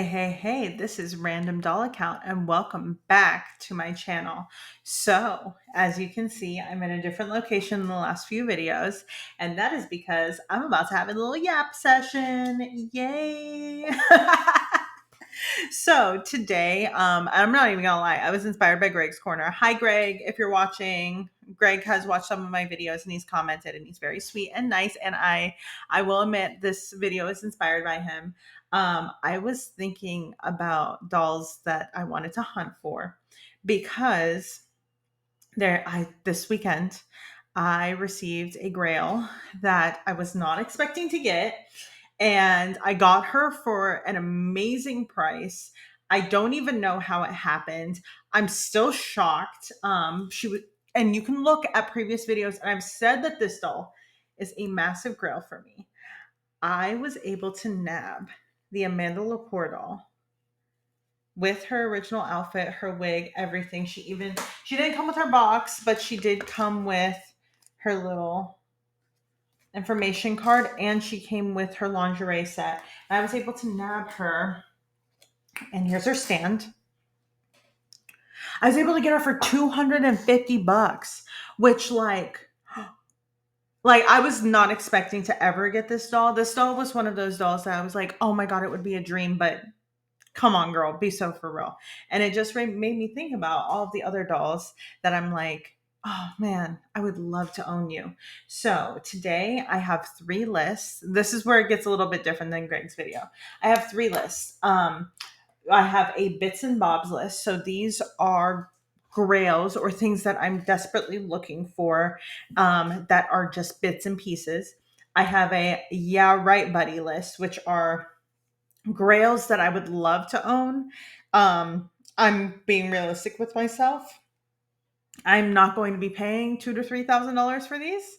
Hey, this is Random Doll Account and welcome back to my channel. So, as you can see, I'm in a different location than the last few videos, and that is because I'm about to have a little yap session. Yay! So today, I'm not even gonna lie, I was inspired by Greg's Corner. Hi, Greg, if you're watching. Greg has watched some of my videos and he's commented and he's very sweet and nice. And I will admit this video is inspired by him. I was thinking about dolls that I wanted to hunt for because this weekend I received a Grail that I was not expecting to get, and I got her for an amazing price. I don't even know how it happened. I'm still shocked. And you can look at previous videos, and I've said that this doll is a massive Grail for me. I was able to nab the Amanda Lepore doll with her original outfit, her wig, everything. She didn't come with her box, but she did come with her little information card, and she came with her lingerie set. And I was able to nab her, and here's her stand. I was able to get her for $250, which like I was not expecting to ever get this doll. This doll was one of those dolls that I was like, oh my God, it would be a dream, but come on, girl, be so for real. And it just made me think about all of the other dolls that I'm like, oh man, I would love to own you. So today I have 3 lists. This is where it gets a little bit different than Greg's video. I have 3 lists. I have a bits and bobs list. So these are grails or things that I'm desperately looking for, that are just bits and pieces. I have a yeah right buddy list, which are grails that I would love to own. I'm being realistic with myself. I'm not going to be paying $2,000 to $3,000 for these.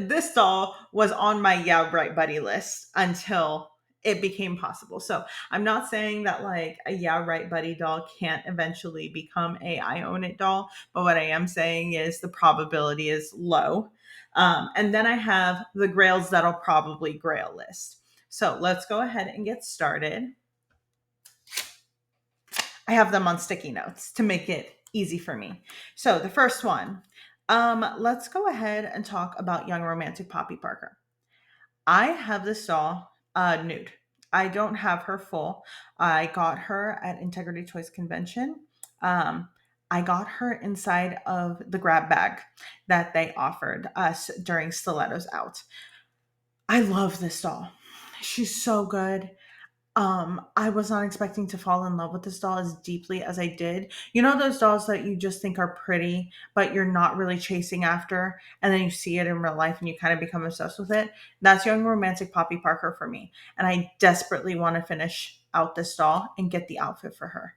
This doll was on my yeah right buddy list until it became possible. So I'm not saying that like a yeah right buddy doll can't eventually become a I own it doll, but what I am saying is the probability is low. And then I have the grails that'll probably grail list. So let's go ahead and get started. I have them on sticky notes to make it easy for me. So the first one, let's go ahead and talk about Young Romantic Poppy Parker. I have this doll nude. I don't have her full. I got her at Integrity Toys Convention. I got her inside of the grab bag that they offered us during Stilettos Out. I love this doll. She's so good. I was not expecting to fall in love with this doll as deeply as I did. You know those dolls that you just think are pretty, but you're not really chasing after, and then you see it in real life and you kind of become obsessed with it? That's Young Romantic Poppy Parker for me. And I desperately want to finish out this doll and get the outfit for her.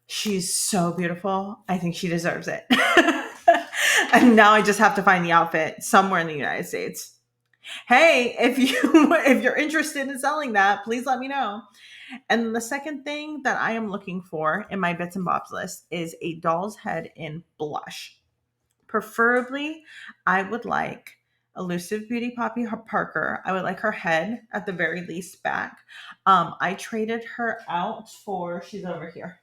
She's so beautiful. I think she deserves it. And now I just have to find the outfit somewhere in the United States. Hey, if you're interested in selling that, please let me know. And the second thing that I am looking for in my bits and bobs list is a doll's head in blush. Preferably, I would like Elusive Beauty Poppy Parker. I would like her head at the very least back. I traded her out for, she's over here,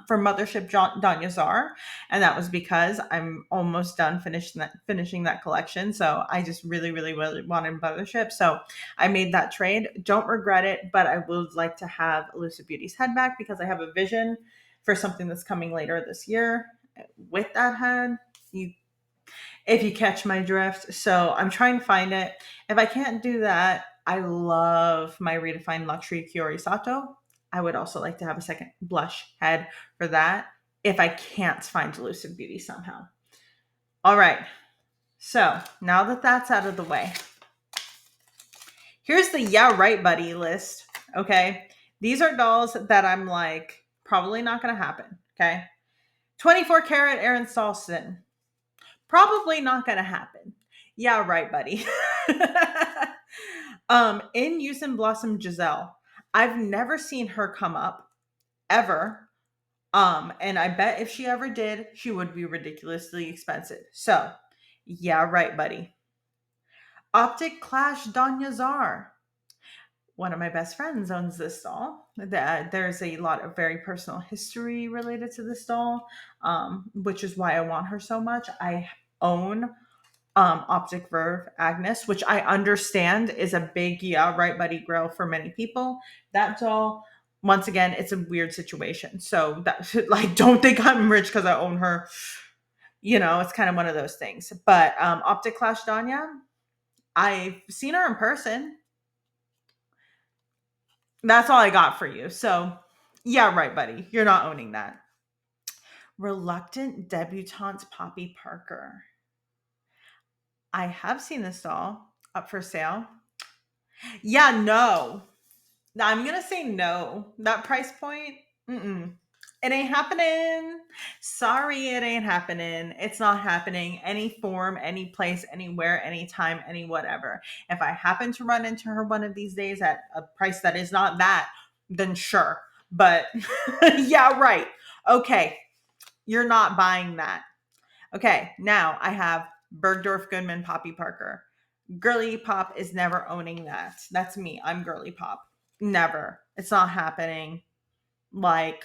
for Mothership Danya Zar, and that was because I'm almost done finishing that collection. So I just really wanted Mothership, so I made that trade. Don't regret it, but I would like to have Elusive Beauty's head back because I have a vision for something that's coming later this year with that head. If you catch my drift. So I'm trying to find it. If I can't do that, I love my Redefined Luxury Kiori Sato. I would also like to have a second blush head for that if I can't find Elusive Beauty somehow. All right. So now that that's out of the way, here's the yeah right buddy list. Okay. These are dolls that I'm like, probably not going to happen. Okay. 24 karat Aaron Stolson. Probably not going to happen. Yeah, right, buddy. In Use and Blossom Giselle, I've never seen her come up ever. And I bet if she ever did, she would be ridiculously expensive. So, yeah, right, buddy. Optic Clash Danya Zar. One of my best friends owns this doll. There's a lot of very personal history related to this doll, which is why I want her so much. I own Optic Verve Agnes, which I understand is a big, yeah, right, buddy, Grail for many people. That doll, once again, it's a weird situation. So that, like, don't think I'm rich because I own her. It's kind of one of those things. But Optic Clash Danya, I've seen her in person. That's all I got for you. So, yeah, right, buddy. You're not owning that. Reluctant Debutante Poppy Parker. I have seen this doll up for sale. Yeah, no. I'm gonna say no. That price point, mm-mm. It ain't happening. Sorry, it ain't happening. It's not happening. Any form, any place, anywhere, anytime, any whatever. If I happen to run into her one of these days at a price that is not that, then sure. But yeah, right. Okay, you're not buying that. Okay, now I have Bergdorf Goodman Poppy Parker. Girly Pop is never owning that. That's me. I'm Girly Pop. Never. It's not happening. Like,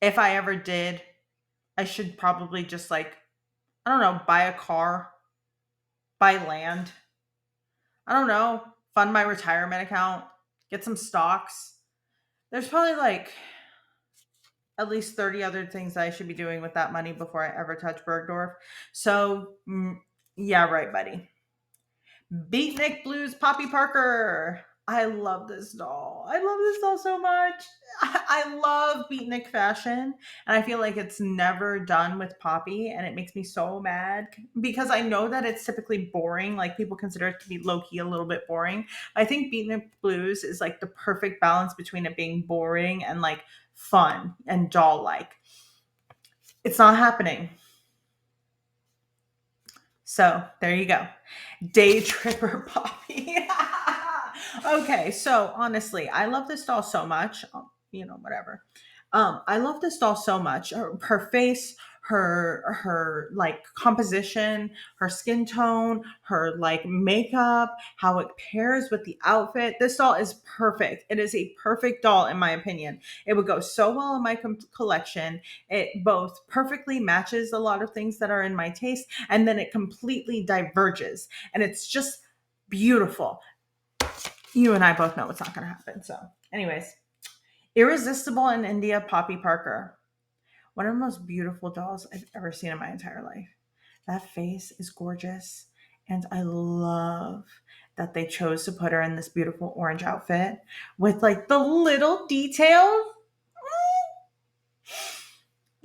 if I ever did, I should probably just, like, I don't know, buy a car, buy land. I don't know, fund my retirement account, get some stocks. There's probably like at least 30 other things I should be doing with that money before I ever touch Bergdorf. So, yeah, right, buddy. Beatnik Blues Poppy Parker. I love this doll. I love this doll so much. I love beatnik fashion, and I feel like it's never done with Poppy, and it makes me so mad because I know that it's typically boring. Like, people consider it to be low key a little bit boring. I think Beatnik Blues is like the perfect balance between it being boring and like fun and doll like. It's not happening. So there you go. Day Tripper Poppy. Okay, so honestly, I love this doll so much. Whatever. I love this doll so much. Her face, her like composition, her skin tone, her like makeup, how it pairs with the outfit. This doll is perfect. It is a perfect doll in my opinion. It would go so well in my collection. It both perfectly matches a lot of things that are in my taste, and then it completely diverges, and it's just beautiful. You and I both know it's not going to happen. So, anyways, Irresistible in India Poppy Parker. One of the most beautiful dolls I've ever seen in my entire life. That face is gorgeous. And I love that they chose to put her in this beautiful orange outfit with like the little details.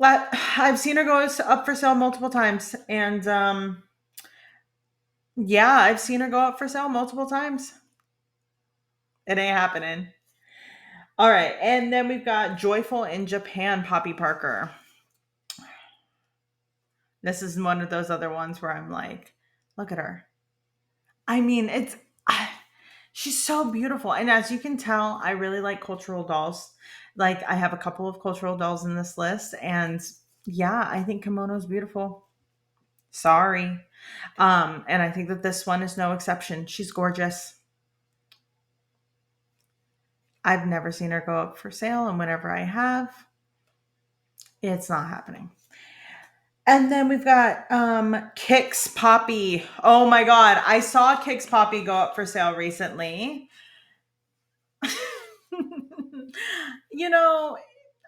I've seen her go up for sale multiple times. And yeah, I've seen her go up for sale multiple times. It ain't happening. All right. And then we've got Joyful in Japan Poppy Parker. This is one of those other ones where I'm like, look at her. I mean, she's so beautiful. And as you can tell, I really like cultural dolls. Like, I have a couple of cultural dolls in this list. And yeah, I think Kimono's beautiful. Sorry. And I think that this one is no exception. She's gorgeous. I've never seen her go up for sale. And whenever I have, it's not happening. And then we've got Kix Poppy. Oh my god, I saw Kix Poppy go up for sale recently. you know,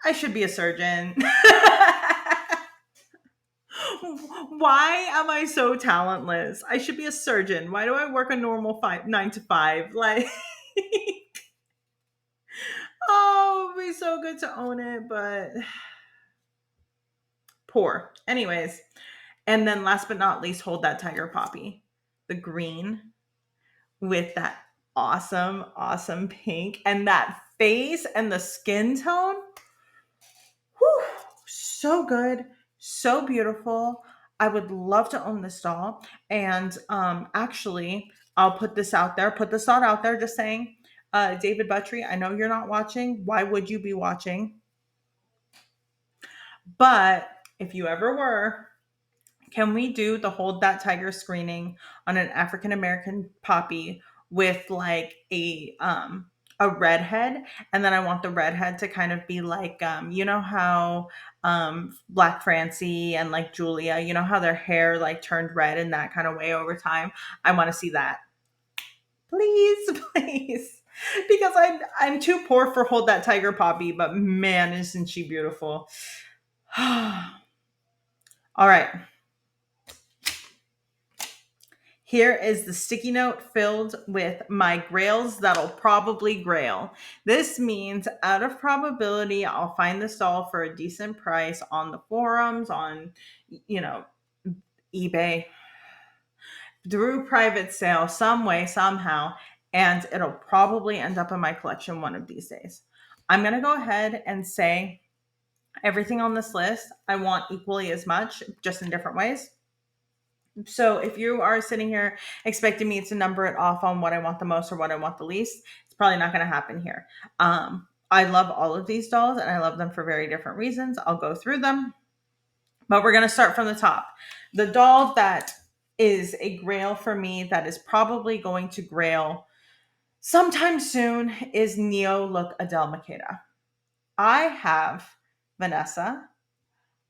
I should be a surgeon. Why am I so talentless? I should be a surgeon. Why do I work a normal 9 to 5? Like, oh, it'd be so good to own it, but poor. Anyways, and then last but not least, Hold That Tiger Poppy. The green with that awesome pink and that face and the skin tone. Whew, so good, so beautiful. I would love to own this doll. And actually, I'll put this out there, put this thought out there, just saying, David Buttry, I know you're not watching. Why would you be watching? But if you ever were, can we do the Hold That Tiger screening on an African American Poppy with like a redhead, and then I want the redhead to kind of be like you know how Black Francie and like Julia, you know how their hair like turned red in that kind of way over time. I want to see that. Please, please. Because I'm too poor for Hold That Tiger Poppy, but man, isn't she beautiful. All right. Here is the sticky note filled with my grails that'll probably grail. This means out of probability, I'll find this doll for a decent price on the forums, on, you know, eBay, through private sale, some way, somehow, and it'll probably end up in my collection one of these days. I'm going to go ahead and say everything on this list I want equally as much, just in different ways. So if you are sitting here expecting me to number it off on what I want the most or what I want the least, it's probably not going to happen here. I love all of these dolls and I love them for very different reasons. I'll go through them, but we're going to start from the top. The doll that is a grail for me, that is probably going to grail sometime soon, is Neo Look Adele Makeda. I have Vanessa.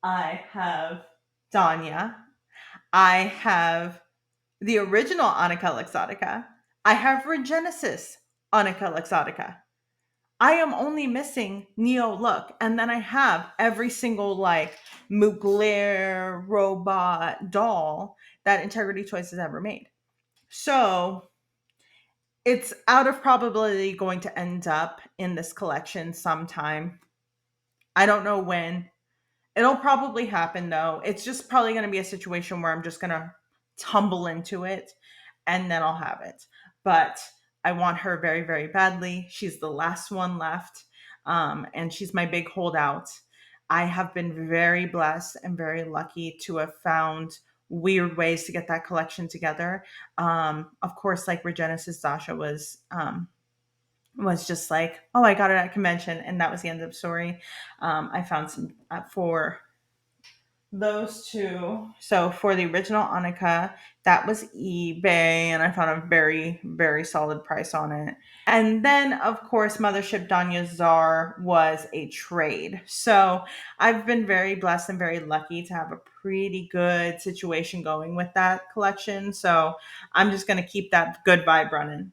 I have Danya. I have the original Annika Luxottica. I have Regenesis Annika Luxottica. I am only missing Neo Look, and then I have every single like Mugler robot doll that Integrity Toys has ever made. So it's out of probability going to end up in this collection sometime. I don't know when. It'll probably happen though. It's just probably going to be a situation where I'm just going to tumble into it and then I'll have it. But I want her very, very badly. She's the last one left. And she's my big holdout. I have been very blessed and very lucky to have found weird ways to get that collection together. Of course, like Regenesis Sasha was just like, oh, I got it at convention, and that was the end of the story. I found some for those two. So for the original Annika, that was eBay, and I found a very, very solid price on it. And then, of course, Mothership Danya Czar was a trade. So I've been very blessed and very lucky to have a pretty good situation going with that collection. So I'm just going to keep that good vibe running.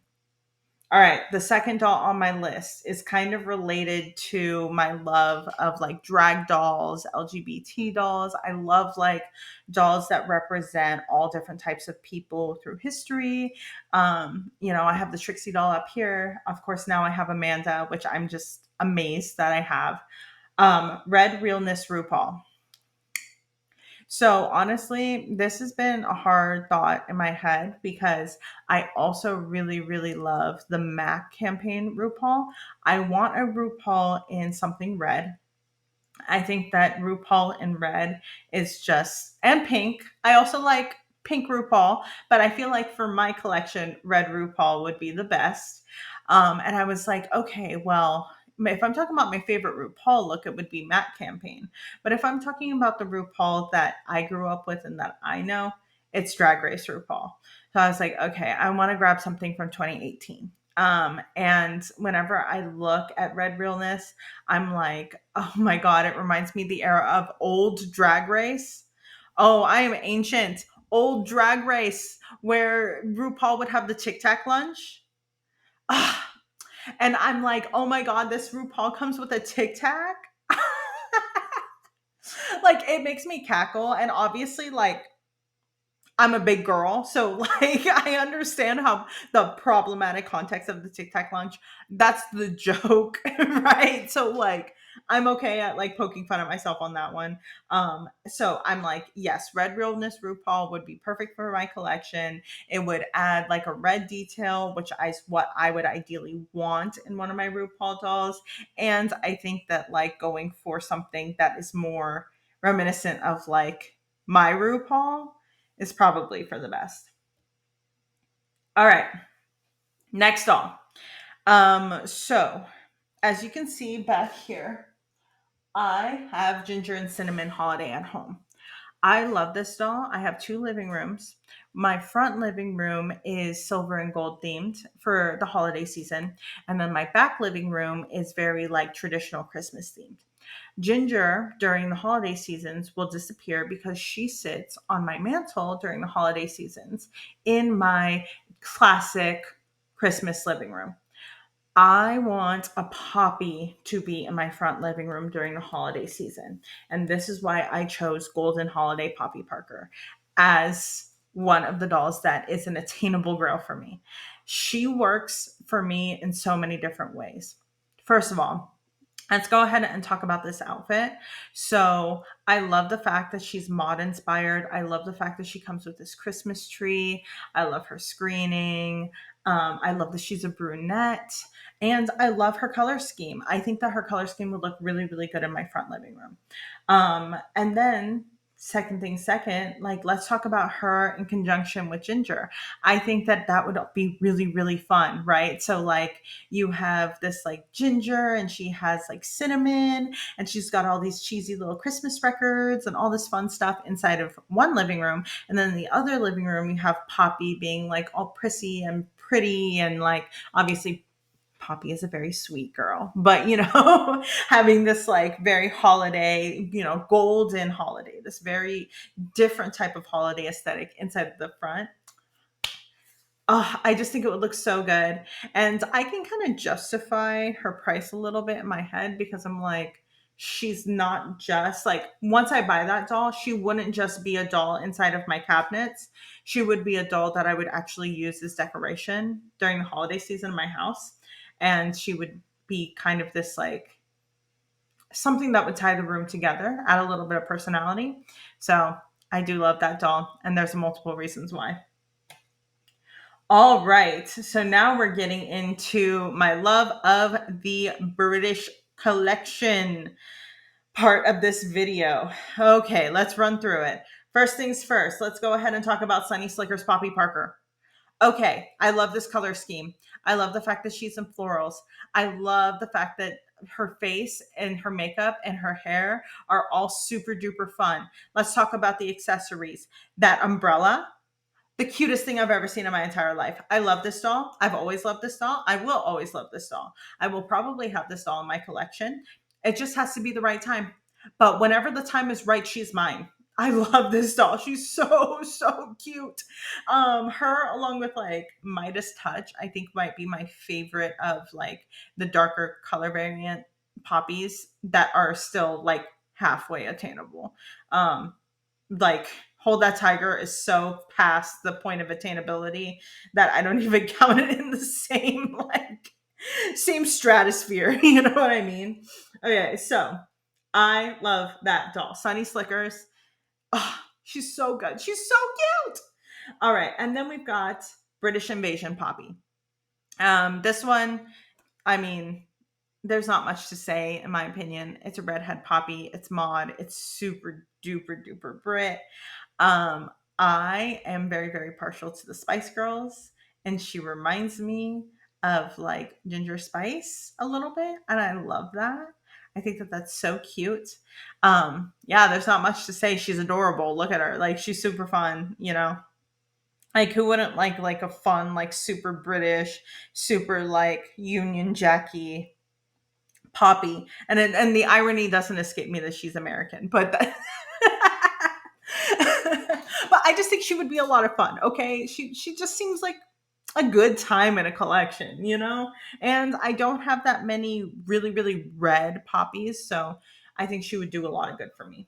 All right, the second doll on my list is kind of related to my love of like drag dolls, LGBT dolls. I love like dolls that represent all different types of people through history. I have the Trixie doll up here. Of course, now I have Amanda, which I'm just amazed that I have. Red Realness RuPaul. So honestly, this has been a hard thought in my head because I also really, really love the MAC campaign RuPaul. I want a RuPaul in something red. I think that RuPaul in red is just, and pink. I also like pink RuPaul, but I feel like for my collection, red RuPaul would be the best. And I was like, okay, well, if I'm talking about my favorite RuPaul look, it would be Matte Campaign. But if I'm talking about the RuPaul that I grew up with and that I know, it's Drag Race RuPaul. So I was like, okay, I want to grab something from 2018. And whenever I look at Red Realness, I'm like, oh my God, it reminds me of the era of old Drag Race. Oh, I am ancient. Old Drag Race, where RuPaul would have the Tic Tac lunch. Ah, and I'm like, oh my God, this RuPaul comes with a Tic Tac. Like, it makes me cackle. And obviously, like, I'm a big girl, so like I understand how the problematic context of the Tic Tac lunch. That's the joke, right? So like I'm okay at like poking fun at myself on that one. So I'm like, yes, Red Realness RuPaul would be perfect for my collection. It would add like a red detail, which is what I would ideally want in one of my RuPaul dolls. And I think that like going for something that is more reminiscent of like my RuPaul is probably for the best. All right, next doll. So as you can see back here, I have Ginger and Cinnamon Holiday at Home. I love this doll. I have two living rooms. My front living room is silver and gold themed for the holiday season. And then my back living room is very like traditional Christmas themed. Ginger during the holiday seasons will disappear because she sits on my mantle during the holiday seasons in my classic Christmas living room. I want a Poppy to be in my front living room during the holiday season. And this is why I chose Golden Holiday Poppy Parker as one of the dolls that is an attainable grail for me. She works for me in so many different ways. First of all, let's go ahead and talk about this outfit. So I love the fact that she's mod inspired. I love the fact that she comes with this Christmas tree. I love her screening. I love that she's a brunette. And I love her color scheme. I think that her color scheme would look really, really good in my front living room. And then second thing second, like let's talk about her in conjunction with Ginger. I think that that would be really, really fun, right? So like you have this like Ginger and she has like cinnamon and she's got all these cheesy little Christmas records and all this fun stuff inside of one living room. And then in the other living room, you have Poppy being like all prissy and pretty and like obviously Poppy is a very sweet girl, but having this like very holiday, golden holiday, this very different type of holiday aesthetic inside the front. Oh, I just think it would look so good. And I can kind of justify her price a little bit in my head because I'm like, she's not just like, once I buy that doll, she wouldn't just be a doll inside of my cabinets. She would be a doll that I would actually use as decoration during the holiday season in my house. And she would be kind of this like something that would tie the room together, add a little bit of personality. So I do love that doll. And there's multiple reasons why. All right. So now we're getting into my love of the British collection part of this video. Okay, let's run through it. First things first, let's go ahead and talk about Sunny Slicker's Poppy Parker. Okay, I love this color scheme. I love the fact that she's in florals. I love the fact that her face and her makeup and her hair are all super duper fun. Let's talk about the accessories. That umbrella, the cutest thing I've ever seen in my entire life. I love this doll. I've always loved this doll. I will always love this doll. I will probably have this doll in my collection. It just has to be the right time. But whenever the time is right, she's mine. I love this doll. She's so, so cute. Her along with like Midas Touch, I think might be my favorite of like the darker color variant poppies that are still like halfway attainable. Like Hold That Tiger is so past the point of attainability that I don't even count it in the same like same stratosphere. You know what I mean? Okay, so I love that doll. Sunny Slickers. Oh, she's so good. She's so cute. All right, and then we've got British Invasion Poppy. This one, I mean, there's not much to say in my opinion. It's a redhead poppy. It's mod. It's super duper duper Brit. Um, I am very, very partial to the Spice Girls, and she reminds me of like Ginger Spice a little bit, and I love that. I think that that's so cute. Yeah, there's not much to say. She's adorable. Look at her. Like she's super fun. Like who wouldn't like a fun, like super British, super like Union Jackie Poppy? And the irony doesn't escape me that she's American, but that, but I just think she would be a lot of fun. Okay, she just seems like a good time in a collection. And I don't have that many really really red poppies, so I think she would do a lot of good for me.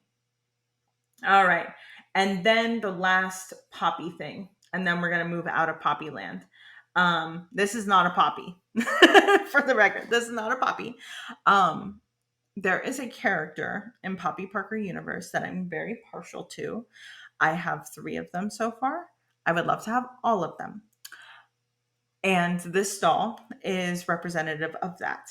All right, and then the last poppy thing, and then we're gonna move out of poppy land. This is not a poppy. For the record, this is not a poppy. um there is a character in Poppy Parker universe that I'm very partial to. I have 3 of them so far. I would love to have all of them. And this doll is representative of that.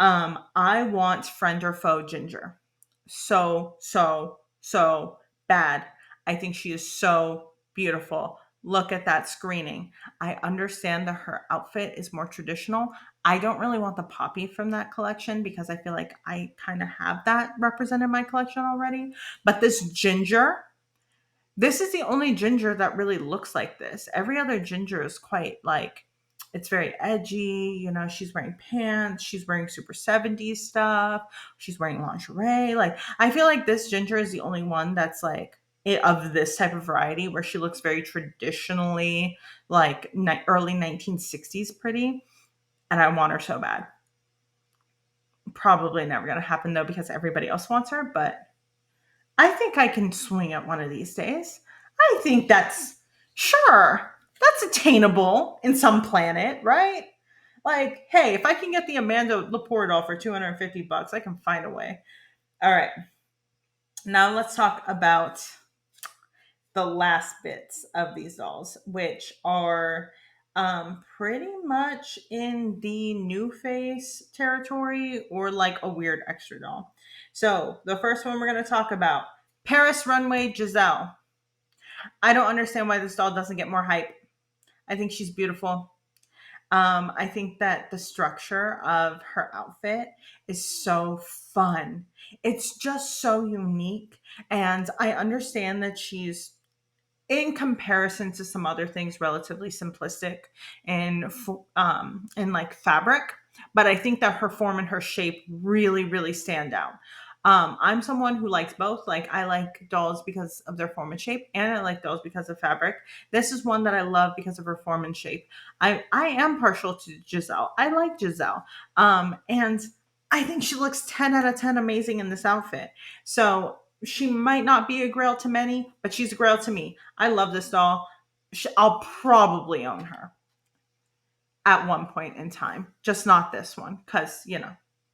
I want friend or foe Ginger. So, so, so bad. I think she is so beautiful. Look at that screening. I understand that her outfit is more traditional. I don't really want the Poppy from that collection because I feel like I kind of have that represented in my collection already. But this Ginger, This is the only ginger that really looks like this. Every other ginger is quite like, it's very edgy. You know, she's wearing pants, she's wearing super 70s stuff, she's wearing lingerie. Like, I feel like this ginger is the only one that's like of this type of variety where she looks very traditionally like early 1960s pretty. And I want her so bad. Probably never going to happen though because everybody else wants her, but I think I can swing it one of these days. I think that's sure. That's attainable in some planet, right? Like, hey, if I can get the Amanda Laporte doll for 250 bucks, I can find a way. All right. Now let's talk about the last bits of these dolls, which are pretty much in the new face territory or like a weird extra doll. So the first one we're going to talk about, Paris Runway Giselle. I don't understand why this doll doesn't get more hype. I think she's beautiful. I think that the structure of her outfit is so fun. It's just so unique. And I understand that she's, in comparison to some other things, relatively simplistic in like fabric, but I think that her form and her shape really really stand out. I'm someone who likes both. Like, I like dolls because of their form and shape, and I like dolls because of fabric. This is one that I love because of her form and shape. I am partial to Giselle. I like Giselle, and I think she looks 10 out of 10 amazing in this outfit. So she might not be a grail to many, but she's a grail to me. I love this doll. I'll probably own her at one point in time, just not this one because, you know,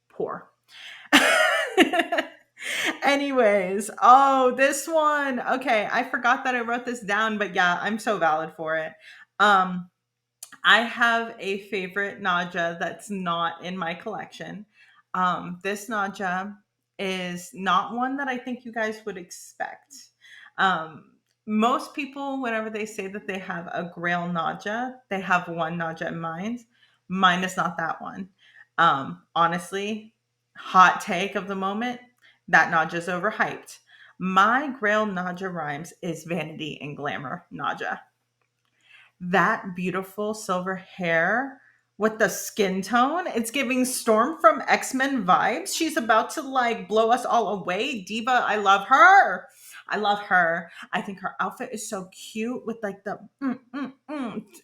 poor. Anyways, oh, this one. Okay, I forgot that I wrote this down, but yeah, I'm so valid for it. Um, I have a favorite Naja that's not in my collection. This Naja is not one that I think you guys would expect. Um, Most people, whenever they say that they have a Grail Naja, they have one Naja in mind. Mine is not that one. Honestly, hot take of the moment, that Naja's overhyped. My Grail Naja rhymes is Vanity and Glamour Naja. That beautiful silver hair with the skin tone, it's giving Storm from X-Men vibes. She's about to like blow us all away. Diva, I love her. I love her. I think her outfit is so cute with like the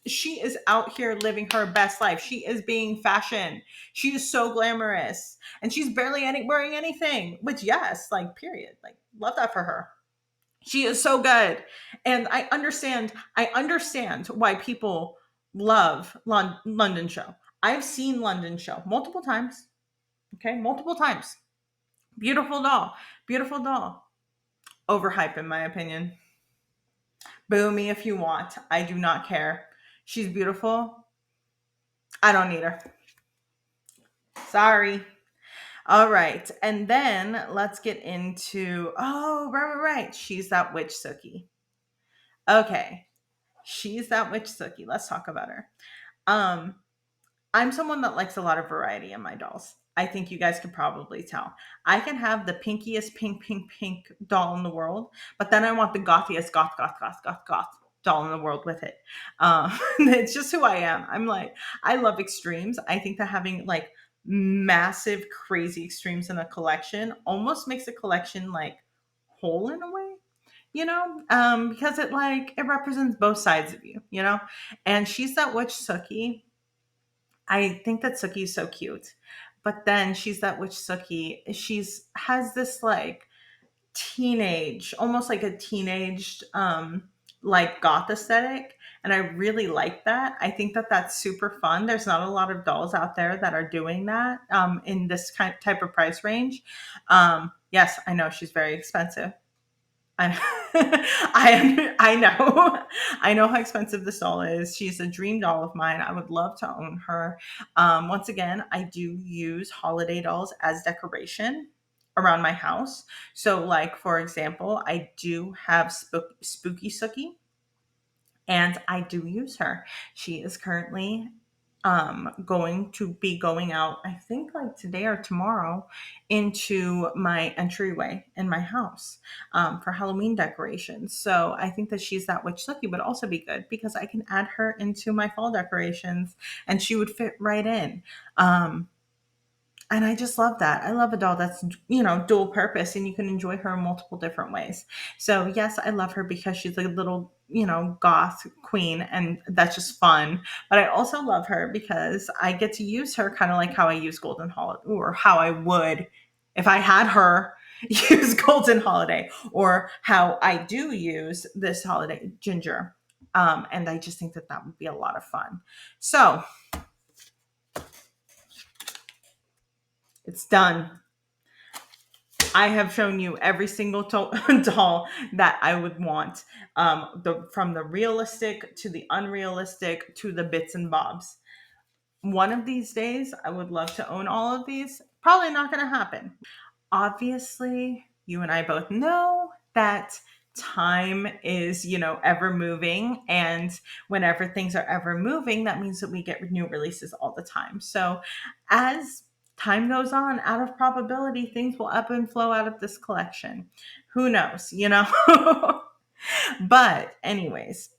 she is out here living her best life. She is being fashion. She is so glamorous and she's barely wearing anything, which yes, like period. Like love that for her. She is so good. And I understand why people love London Show. I've seen London Show multiple times. Okay, multiple times. Beautiful doll. Beautiful doll. Overhype in my opinion. Boo me if you want. I do not care. She's beautiful. I don't need her. Sorry. All right. And then let's get into, oh, right. She's that witch Sookie. Okay. She's that witch Sookie. Let's talk about her. Um, I'm someone that likes a lot of variety in my dolls. I think you guys could probably tell. I can have the pinkiest pink doll in the world, but then I want the gothiest goth doll in the world with it. It's just who I am. I'm like, I love extremes. I think that having like massive, crazy extremes in a collection almost makes a collection like whole in a way, because it represents both sides of you, and she's that witch Sookie. I think that Sookie is so cute, but then she's that witch Sookie. She's has this like teenage, almost like a teenaged, like goth aesthetic, and I really like that. I think that that's super fun. There's not a lot of dolls out there that are doing that in this type of price range. Yes, I know she's very expensive. I I know. I know how expensive this doll is. She's a dream doll of mine. I would love to own her. Once again, I do use holiday dolls as decoration around my house. So, like for example, I do have Spooky Sookie, and I do use her. She is currently going to be going out, I think like today or tomorrow, into my entryway in my house for Halloween decorations. So I think that she's that witch Snooki would also be good because I can add her into my fall decorations and she would fit right in. Um, and I just love that. I love a doll that's, dual purpose and you can enjoy her in multiple different ways. So, yes, I love her because she's a little, goth queen and that's just fun. But I also love her because I get to use her kind of like how I use Golden Holiday or how I would if I had her use Golden Holiday or how I do use this holiday Ginger. And I just think that that would be a lot of fun. So, it's done. I have shown you every single doll that I would want, from the realistic to the unrealistic to the bits and bobs. One of these days, I would love to own all of these. Probably not going to happen. Obviously, you and I both know that time is, ever moving. And whenever things are ever moving, that means that we get new releases all the time. So as time goes on, out of probability, things will ebb and flow out of this collection. Who knows? But anyways,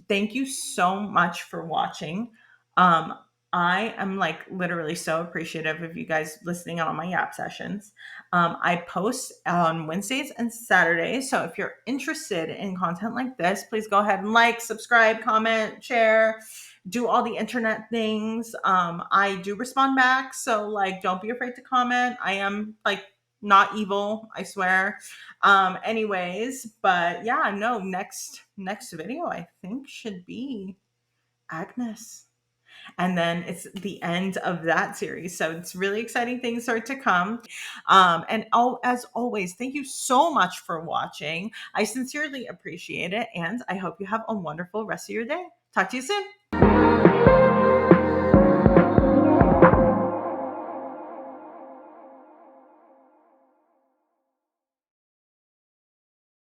thank you so much for watching. Um, I am like literally so appreciative of you guys listening on all my Yap sessions. I post on Wednesdays and Saturdays. So if you're interested in content like this, please go ahead and like, subscribe, comment, share, do all the internet things. I do respond back. So like, don't be afraid to comment. I am like not evil, I swear. Anyways, but yeah, no, next video I think should be Agnes. And then it's the end of that series. So it's really exciting things start to come. And as always, thank you so much for watching. I sincerely appreciate it. And I hope you have a wonderful rest of your day. Talk to you soon.